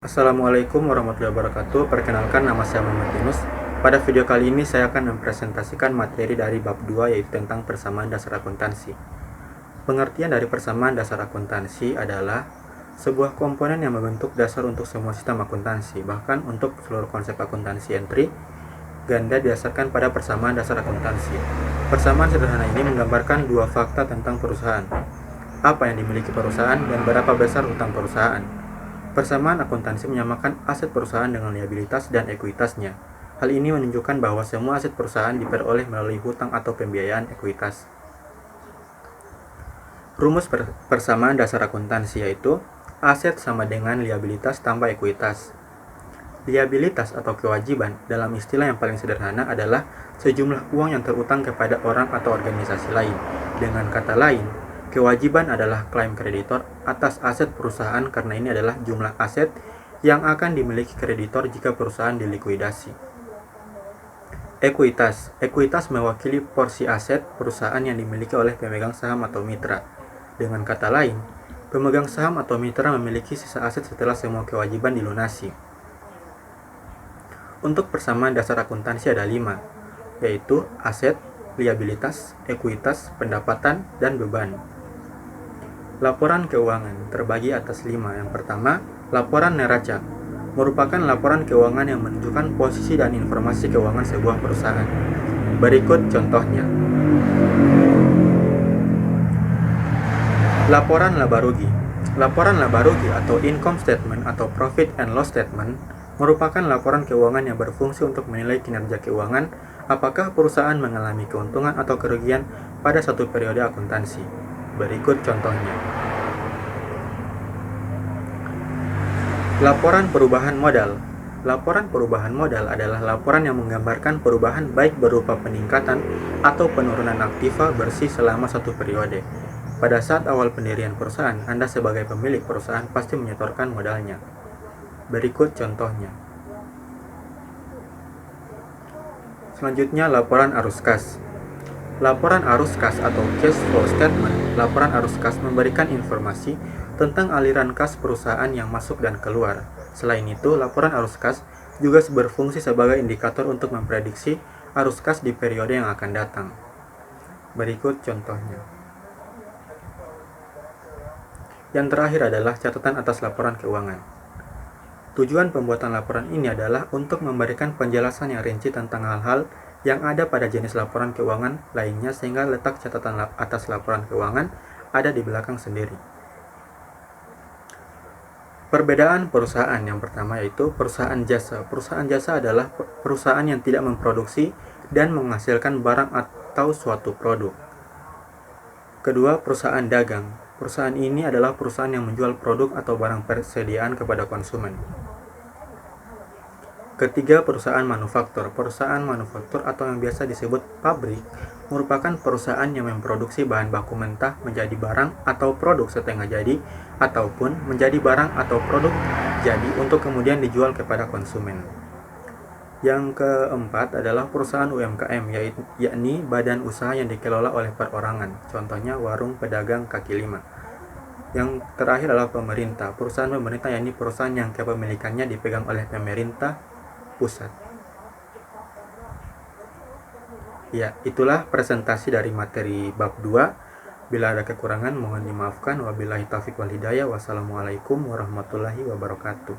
Assalamualaikum warahmatullahi wabarakatuh. Perkenalkan, nama saya Muhammad Yunus. Pada video kali ini saya akan mempresentasikan materi dari bab 2, yaitu tentang persamaan dasar akuntansi. Pengertian dari persamaan dasar akuntansi adalah sebuah komponen yang membentuk dasar untuk semua sistem akuntansi, bahkan untuk seluruh konsep akuntansi entry ganda didasarkan pada persamaan dasar akuntansi. Persamaan sederhana ini menggambarkan dua fakta tentang perusahaan: apa yang dimiliki perusahaan dan berapa besar hutang perusahaan. Persamaan akuntansi menyamakan aset perusahaan dengan liabilitas dan ekuitasnya. Hal ini menunjukkan bahwa semua aset perusahaan diperoleh melalui hutang atau pembiayaan ekuitas. Rumus persamaan dasar akuntansi yaitu aset sama dengan liabilitas tambah ekuitas. Liabilitas atau kewajiban dalam istilah yang paling sederhana adalah sejumlah uang yang terutang kepada orang atau organisasi lain. Dengan kata lain, kewajiban adalah klaim kreditor atas aset perusahaan karena ini adalah jumlah aset yang akan dimiliki kreditor jika perusahaan dilikuidasi. Ekuitas mewakili porsi aset perusahaan yang dimiliki oleh pemegang saham atau mitra. Dengan kata lain, pemegang saham atau mitra memiliki sisa aset setelah semua kewajiban dilunasi. Untuk persamaan dasar akuntansi ada 5, yaitu aset, liabilitas, ekuitas, pendapatan, dan beban. Laporan keuangan terbagi atas 5. Yang pertama, laporan neraca merupakan laporan keuangan yang menunjukkan posisi dan informasi keuangan sebuah perusahaan. Berikut contohnya. Laporan laba rugi. Laporan laba rugi atau income statement atau profit and loss statement merupakan laporan keuangan yang berfungsi untuk menilai kinerja keuangan, apakah perusahaan mengalami keuntungan atau kerugian pada satu periode akuntansi. Berikut contohnya. Laporan perubahan modal. Laporan perubahan modal adalah laporan yang menggambarkan perubahan baik berupa peningkatan atau penurunan aktiva bersih selama satu periode. Pada saat awal pendirian perusahaan, Anda sebagai pemilik perusahaan pasti menyetorkan modalnya. Berikut contohnya. Selanjutnya, laporan arus kas. Laporan arus kas atau cash flow statement. Laporan arus kas memberikan informasi tentang aliran kas perusahaan yang masuk dan keluar. Selain itu, laporan arus kas juga berfungsi sebagai indikator untuk memprediksi arus kas di periode yang akan datang. Berikut contohnya. Yang terakhir adalah catatan atas laporan keuangan. Tujuan pembuatan laporan ini adalah untuk memberikan penjelasan yang rinci tentang hal-hal yang ada pada jenis laporan keuangan lainnya sehingga letak catatan atas laporan keuangan ada di belakang sendiri. Perbedaan perusahaan yang pertama yaitu perusahaan jasa. Perusahaan jasa adalah perusahaan yang tidak memproduksi dan menghasilkan barang atau suatu produk. Kedua, perusahaan dagang. Perusahaan ini adalah perusahaan yang menjual produk atau barang persediaan kepada konsumen. Ketiga, perusahaan manufaktur. Perusahaan manufaktur atau yang biasa disebut pabrik merupakan perusahaan yang memproduksi bahan baku mentah menjadi barang atau produk setengah jadi ataupun menjadi barang atau produk jadi untuk kemudian dijual kepada konsumen. Yang keempat adalah perusahaan UMKM, yakni badan usaha yang dikelola oleh perorangan, contohnya warung pedagang kaki lima. Yang terakhir adalah pemerintah. Perusahaan pemerintah yakni perusahaan yang kepemilikannya dipegang oleh pemerintah pusat. Ya, itulah presentasi dari materi bab 2. Bila ada kekurangan mohon dimaafkan. Wabillahi taufiq wal hidayah. Wassalamualaikum warahmatullahi wabarakatuh.